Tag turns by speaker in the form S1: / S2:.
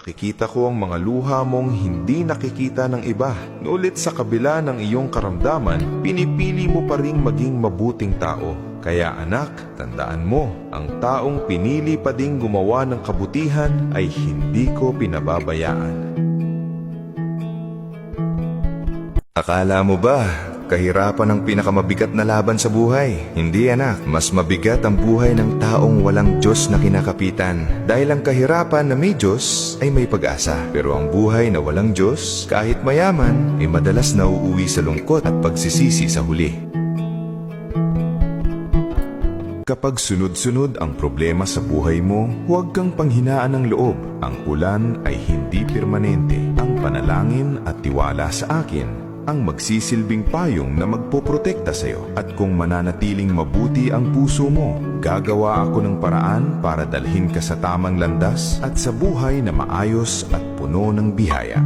S1: Nakikita ko ang mga luha mong hindi nakikita ng iba. Ngunit sa kabila ng iyong karamdaman, pinipili mo pa ring maging mabuting tao. Kaya anak, tandaan mo, ang taong pinili pa ding gumawa ng kabutihan ay hindi ko pinababayaan. Akala mo ba, kahirapan ang pinakamabigat na laban sa buhay? Hindi anak, mas mabigat ang buhay ng taong walang Diyos na kinakapitan. Dahil ang kahirapan na may Diyos ay may pag-asa. Pero ang buhay na walang Diyos, kahit mayaman, ay madalas nauuwi sa lungkot at pagsisisi sa huli. Kapag sunod-sunod ang problema sa buhay mo, huwag kang panghinaan ng loob. Ang ulan ay hindi permanente. Ang panalangin at tiwala sa akin ang magsisilbing payong na magpoprotekta sa iyo. At kung mananatiling mabuti ang puso mo, gagawa ako ng paraan para dalhin ka sa tamang landas at sa buhay na maayos at puno ng biyaya.